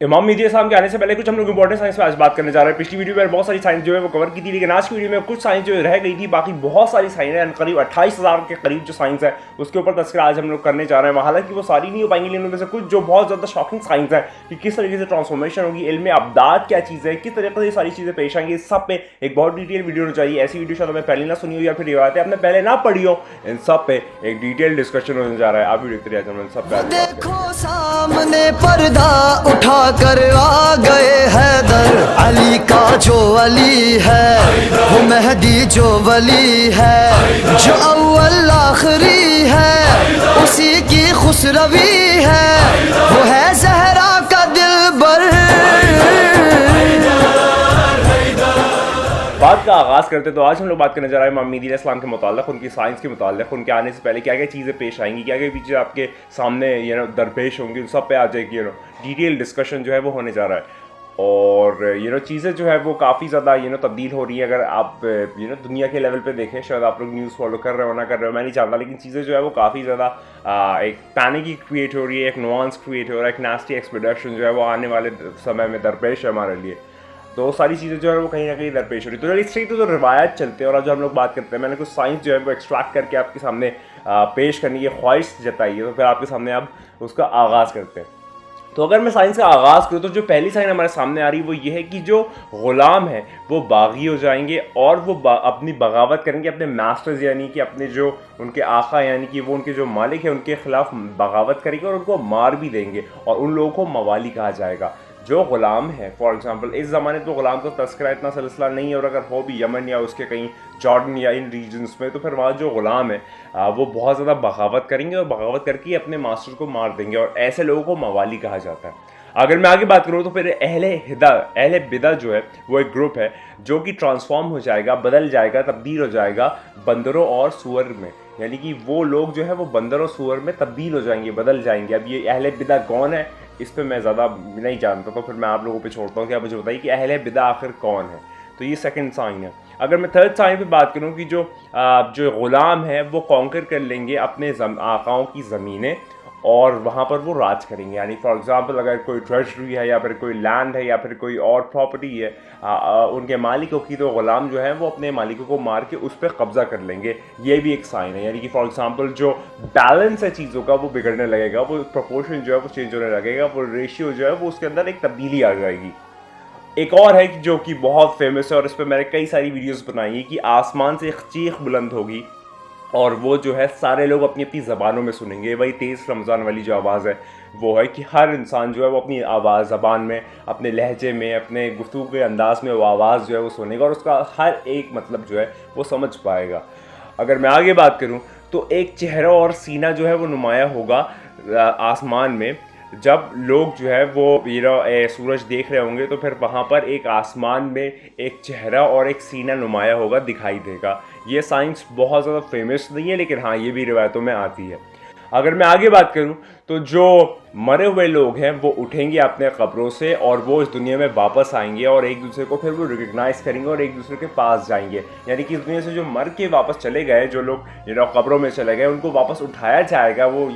इमाम मेहदी अलैहिस्सलाम के आने से पहले कुछ हम लोग इंपॉर्टेंट साइंस पे आज बात करने जा रहे हैं। पिछली वीडियो में बहुत सारी साइंस जो है वो कवर की थी, लेकिन आज की वीडियो में कुछ साइंस जो रह गई थी, बाकी बहुत सारी साइंस है, करीब 28,000 के करीब जो साइंस है उसके ऊपर तस्करा आज हम लोग करने जा रहे हैं। हालांकि वो सारी नहीं हो पाएंगी, लेकिन उनमें से कुछ जो बहुत ज़्यादा शॉकिंग साइंस है कि किस तरीके से ट्रांसफॉर्मेशन होगी, इल्म अब्दाद क्या चीज़ है, किस तरीके से ये सारी चीज़ें पेश आएंगी, इस सब पे एक बहुत डिटेल वीडियो होनी चाहिए। ऐसी वीडियो शायद हमें पहले ना सुनी हो या फिर रिवायतें आपने पहले ना पढ़ी हो, इन सब पे एक डिटेल डिस्कशन होने जा रहा है। आप वीडियो देखते रहिए, सब पे देखो सामने पर्दा उठा कर आ गए हैदर अली का जो अली है वो मेहदी जो वली है, जो अव्वल आखिरी है उसी की खुसरवी है, वो है ज़हरा का दिलबर। बात का आगाज़ करते तो आज हम लोग बात करने जा रहे हैं इमाम मेहदी अलैहिस्सलाम के मुताल्लिक़, उनकी साइंस के मुताल्लिक़, उनके आने से पहले क्या क्या चीज़ें पेश आएंगी, क्या क्या चीज़ें आपके सामने दरपेश होंगी, उन सब पे आ जाएगी डिटेल डिस्कशन जो है वो होने जा रहा है। और चीज़ें जो है वो काफ़ी ज़्यादा तब्दील हो रही है। अगर आप दुनिया के लेवल पे देखें, शायद आप लोग न्यूज़ फॉलो कर रहे हो ना कर रहे हो मैं नहीं जानता, लेकिन चीज़ें जो है वो काफ़ी ज़्यादा एक पैनिक क्रिएट हो रही है, एक नुआंस क्रिएट हो रहा है, एक नास्टी एक्सपेक्टेशन जो है वो आने वाले समय में दरपेश है हमारे लिए। तो सारी चीज़ें जो है वो कहीं ना कहीं दरपेश हो रही है। तो इससे तो जो रिवायत चलते हैं और आज जो हम लोग बात करते हैं, मैंने कुछ साइंस जो है वो एक्सट्रैक्ट करके आपके सामने पेश करने की ख्वाहिश जताई है, तो फिर आपके सामने अब उसका आगाज़ करते हैं। तो अगर मैं साइंस का आगाज़ करूँ तो जो पहली साइन हमारे सामने आ रही है वो ये है कि जो ग़ुलाम है वो बागी हो जाएंगे और वो अपनी बगावत करेंगे अपने मास्टर्स यानी कि अपने जो उनके आका यानी कि वो उनके जो मालिक है उनके ख़िलाफ़ बगावत करेंगे और उनको मार भी देंगे, और उन लोगों को मवाली कहा जाएगा। जो ग़ुलाम है, फॉर एग्जांपल इस ज़माने तो ग़ुलाम का तस्करा इतना सिलसिला नहीं है, और अगर हो भी यमन या उसके कहीं जॉर्डन या इन रीजन्स में, तो फिर वहाँ जो ग़ुलाम है वो बहुत ज़्यादा बगावत करेंगे और बगावत करके अपने मास्टर को मार देंगे, और ऐसे लोगों को मवाली कहा जाता है। अगर मैं आगे बात करूँ तो फिर अहले बिदा जो है वो एक ग्रुप है जो कि ट्रांसफॉर्म हो जाएगा, बदल जाएगा, तब्दील हो जाएगा बंदरों और सूअर में, यानी कि वो लोग जो है वो बंदर और सूअर में तब्दील हो जाएंगे, बदल जाएंगे। अब ये अहले बिदा कौन है इस पर मैं ज़्यादा नहीं जानता, तो फिर मैं आप लोगों पे छोड़ता हूँ कि आप मुझे बताइए कि अहले बिदा आखिर कौन है। तो ये सेकंड साइन है। अगर मैं थर्ड साइन पे बात करूँ कि जो ग़ुलाम है वो कॉन्कर कर लेंगे अपने आकाओं की ज़मीनें और वहाँ पर वो राज करेंगे, यानी फॉर एग्जांपल अगर कोई ट्रेजरी है या फिर कोई लैंड है या फिर कोई और प्रॉपर्टी है उनके मालिकों की, तो ग़ुलाम जो है वो अपने मालिकों को मार के उस पर कब्ज़ा कर लेंगे। ये भी एक साइन है, यानी कि फॉर एग्जांपल जो बैलेंस है चीज़ों का वो बिगड़ने लगेगा, वो प्रोपोर्शन जो है वो चेंज होने लगेगा, वो रेशियो जो है वो उसके अंदर एक तब्दीली आ जाएगी। एक और है जो कि बहुत फेमस है और इस पर मैंने कई सारी वीडियोस बनाई है कि आसमान से एक चीख बुलंद होगी और वो जो है सारे लोग अपनी अपनी ज़बानों में सुनेंगे। वही तेज़ रमज़ान वाली जो आवाज़ है वो है कि हर इंसान जो है वो अपनी आवाज़ ज़बान में, अपने लहजे में, अपने गुफ्तगू के अंदाज में वो आवाज़ जो है वो सुनेगा और उसका हर एक मतलब जो है वो समझ पाएगा। अगर मैं आगे बात करूँ तो एक चेहरा और सीना जो है वो नुमाया होगा आसमान में। जब लोग जो है वो सूरज देख रहे होंगे तो फिर वहाँ पर एक आसमान में एक चेहरा और एक सीना नुमाया होगा, दिखाई देगा। ये साइंस बहुत ज़्यादा फेमस नहीं है, लेकिन हाँ ये भी रिवायतों में आती है। अगर मैं आगे बात करूं तो जो मरे हुए लोग हैं वो उठेंगे अपने कब्रों से और वो इस दुनिया में वापस आएंगे और एक दूसरे को फिर वो रिकग्नाइज़ करेंगे और एक दूसरे के पास जाएंगे, यानी कि इस दुनिया से जो मर के वापस चले गए, जो लोग कब्रों में चले गए, उनको वापस उठाया जाएगा, वो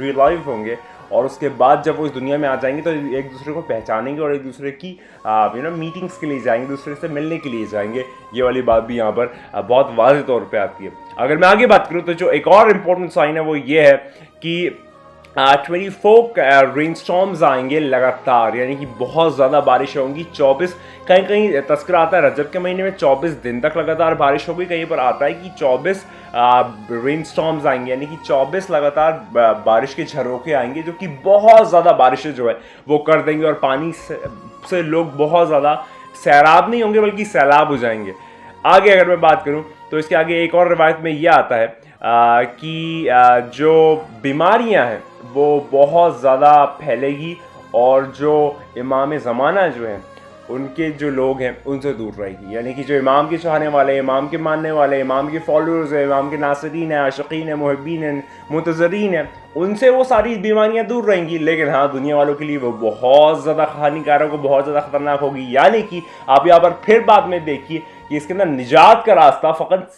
रिलाइव होंगे और उसके बाद जब वो इस दुनिया में आ जाएंगे तो एक दूसरे को पहचानेंगे और एक दूसरे की मीटिंग्स के लिए जाएंगे, दूसरे से मिलने के लिए जाएंगे। ये वाली बात भी यहाँ पर बहुत वाज़ेह तौर पे आती है। अगर मैं आगे बात करूँ तो जो एक और इम्पोर्टेंट साइन है वो ये है कि 24 रेनस्टॉर्म्स आएंगे लगातार, यानी कि बहुत ज़्यादा बारिश होंगी। 24 कहीं कहीं तस्करा आता है रजब के महीने में 24 दिन तक लगातार बारिश होगी, कहीं पर आता है कि 24 रेनस्टॉर्म्स आएंगे, यानी कि 24 लगातार बारिश के झरोखे आएंगे जो कि बहुत ज़्यादा बारिशें जो है वो कर देंगे और पानी से लोग बहुत ज़्यादा सैराब नहीं होंगे बल्कि सैलाब हो जाएंगे। आगे अगर मैं बात करूं तो इसके आगे एक और रिवायत में यह आता है कि जो बीमारियां हैं वो बहुत ज़्यादा फैलेगी और जो इमाम ज़माना जो है उनके जो लोग हैं उनसे दूर रहेगी, यानी कि जो इमाम के चाहने वाले, इमाम के मानने वाले, इमाम के फॉलोअर्स हैं, इमाम के नासरीन हैं, आशिकीन हैं, मुहिब्बीन हैं, मुंतज़रीन हैं, उनसे वो सारी बीमारियां दूर रहेंगी। लेकिन हाँ दुनिया वालों के लिए वो बहुत ज़्यादा हानिकारक और बहुत ज़्यादा ख़तरनाक होगी, यानी कि आप यहाँ पर फिर बाद में देखिए कि इसके अंदर निजात का रास्ता फ़कत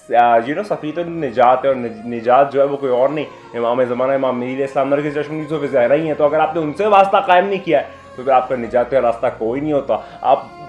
सफ़ीत निजात है, और निजात जो है वो कोई और नहीं, इमाम ज़माना इमाम मेहदी अलैहिस्सलाम की चश्मनीज़ों पर ज़ाहिर ही है। तो अगर आपने उनसे वास्ता कायम नहीं किया है तो फिर आपका निजात का रास्ता कोई नहीं होता।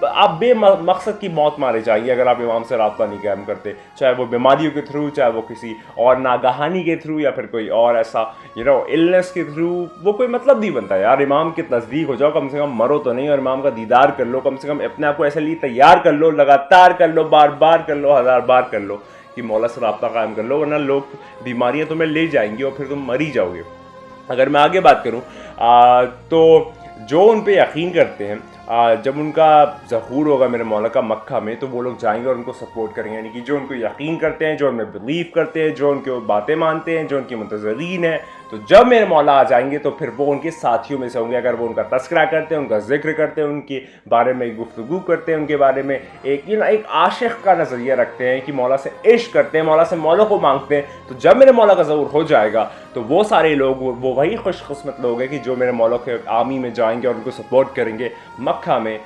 आप बेमकसद की मौत मारे जाएंगे अगर आप इमाम से रास्ता नहीं कायम करते, चाहे वो बीमारियों के थ्रू, चाहे वो किसी और नागहानी के थ्रू, या फिर कोई और ऐसा इलनेस के थ्रू। वो कोई मतलब नहीं बनता यार। इमाम के नज़दीक हो जाओ, कम से कम मरो तो नहीं, और इमाम का दीदार कर लो, कम से कम अपने आप को ऐसे लिए तैयार कर लो, लगातार कर लो, बार बार कर लो, 1000 बार कर लो कि मौला से राब्ता कायम कर लो, वरना लोग बीमारियां तुम्हें ले जाएंगी और फिर तुम मर ही जाओगे। अगर मैं आगे बात करूं तो जो उन पे यकीन करते हैं, जब उनका ज़हूर होगा मेरे मौला का मक्का में, तो वो लोग जाएंगे और उनको सपोर्ट करेंगे। यानी कि जो उनको यकीन करते हैं, जो उनमें बिलीव करते हैं, जो उनके बातें मानते हैं, जो उनके मुंतज़रीन हैं, तो जब मेरे मौला आ जाएंगे तो फिर वो उनके साथियों में से होंगे। अगर वो उनका तस्करा करते हैं, उनका जिक्र करते हैं, उनके बारे में गुफ्तगू करते हैं, उनके बारे में एक आशिक़ का नज़रिया रखते हैं कि मौला से इश्क करते हैं, मौला से मौला को मांगते हैं, तो जब मेरे मौला का ज़हूर हो जाएगा तो वो सारे लोग, वो वही खुशकिस्मत लोग हैं कि जो मेरे मौला के आर्मी में जाएंगे और उनको सपोर्ट करेंगे मक्का में,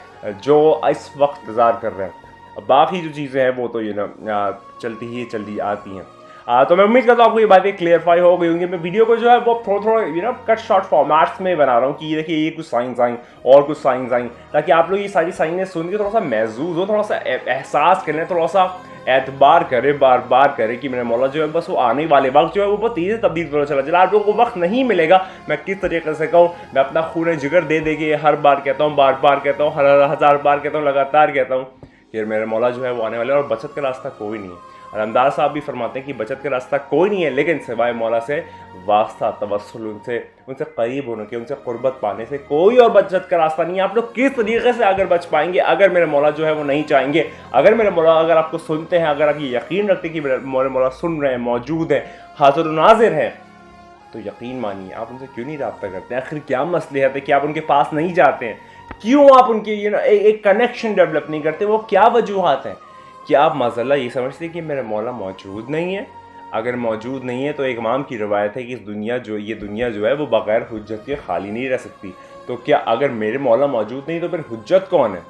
जो इस वक्त इंतज़ार कर रहे हैं। बाकी जो चीज़ें हैं वो तो चलती आती हैं। तो मैं उम्मीद करता हूँ आपको ये बातें क्लियरफाई हो गई होंगी। मैं वीडियो को जो है वो थोड़ा कट शॉर्ट फॉर्मेट्स में बना रहा हूँ कि ये देखिए ये कुछ साइंस आई और कुछ साइंस आई, ताकि आप लोग ये सारी साइंसें सुन के थोड़ा सा महसूस हो, थोड़ा सा एहसास करें, थोड़ा सा एतबार करें, बार बार करें कि मेरे मौला जो है बस वो आने वाले वक्त जो है वो बहुत तेज़ी से तब्दील होता चला जाए। आप लोगों को वक्त नहीं मिलेगा, मैं किस तरीके से कहूँ, मैं अपना खून जिगर दे के हर बार कहता हूँ, बार बार कहता हूँ, हर 1000 बार कहता हूँ, लगातार कहता हूँ कि मेरे मौला जो है वो आने वाले, और बचत का रास्ता कोई नहीं है। अलमदार साहब भी फरमाते हैं कि बचत का रास्ता कोई नहीं है, लेकिन सिवाय मौला से वास्ता, तवस्सुल, उनसे करीब होने के, उनसे कुर्बत पाने से कोई और बचत का रास्ता नहीं है। आप लोग किस तरीके से अगर बच पाएंगे अगर मेरे मौला जो है वो नहीं चाहेंगे, अगर मेरे मौला अगर आपको सुनते हैं, अगर आप ये यकीन रखते हैं कि मेरे मौला सुन रहे हैं, मौजूद हैं, हाज़िर नाज़िर हैं, तो यकीन मानिए आप उनसे क्यों नहीं रब्ता करते हैं? आखिर क्या मसलहत है कि आप उनके पास नहीं जाते हैं? क्यों आप उनके एक कनेक्शन डेवलप नहीं करते? वो क्या वजूहात हैं? क्या आप माज़अल्लाह ये समझते हैं कि मेरा मौला मौजूद नहीं है? अगर मौजूद नहीं है तो एक इमाम की रवायत है कि ये दुनिया जो है वो बग़ैर हुज्जत के खाली नहीं रह सकती। तो क्या अगर मेरे मौला मौजूद नहीं तो फिर हुज्जत कौन है?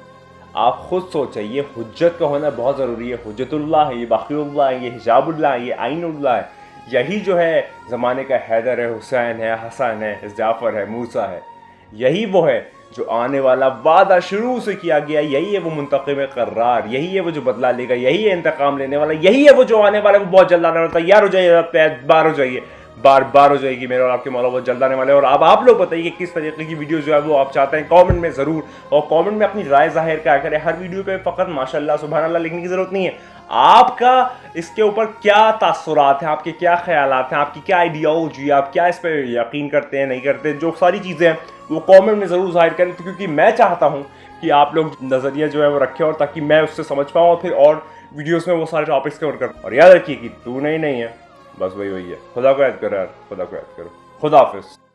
आप खुद सोचिए, हुज्जत का होना बहुत ज़रूरी है। हुज्जतुल्लाह है, ये बाक़िउल्लाह है, ये हिजाबुल्लाह है, ये आइनुल्लाह है। यही जो है ज़माने का हैदर है, हुसैन है, हसन है, जाफ़र है, मूसा है। यही वो है जो आने वाला वादा शुरू से किया गया। यही है वो मुंतक़िम क़र्रार, यही है वो जो बदला लेगा, यही है इंतकाम लेने वाला, यही है वो जो आने वाला है। वो बहुत जल्द आने वाला। तैयार हो जाइए, बार हो जाइए, बार हो जाएगी मेरे और आपके मौला बहुत जल्द आने वाले। और अब आप लोग बताइए किस तरीके की वीडियो जो है वो आप चाहते हैं, कमेंट में ज़रूर, और कमेंट में अपनी राय ज़ाहिर क्या करें। हर वीडियो पे फ़कत माशाअल्लाह सुभान अल्लाह लिखने की ज़रूरत नहीं है। आपका इसके ऊपर क्या तासुरात हैं, आपके क्या ख्यालात हैं, आपकी क्या आइडियोलॉजी, आप क्या इस पर यकीन करते हैं, नहीं करते, जो सारी चीज़ें हैं वो कमेंट में ज़रूर ज़ाहिर करें, क्योंकि मैं चाहता हूँ कि आप लोग नज़रिया जो है वो रखें, और ताकि मैं उससे समझ पाऊँ और फिर और वीडियोस में वो सारे टॉपिक्स कवर कर। और याद रखिए कि तू नहीं है, बस वही है। खुदा को याद करो यार, खुदा को याद करो। खुदा हाफिज़।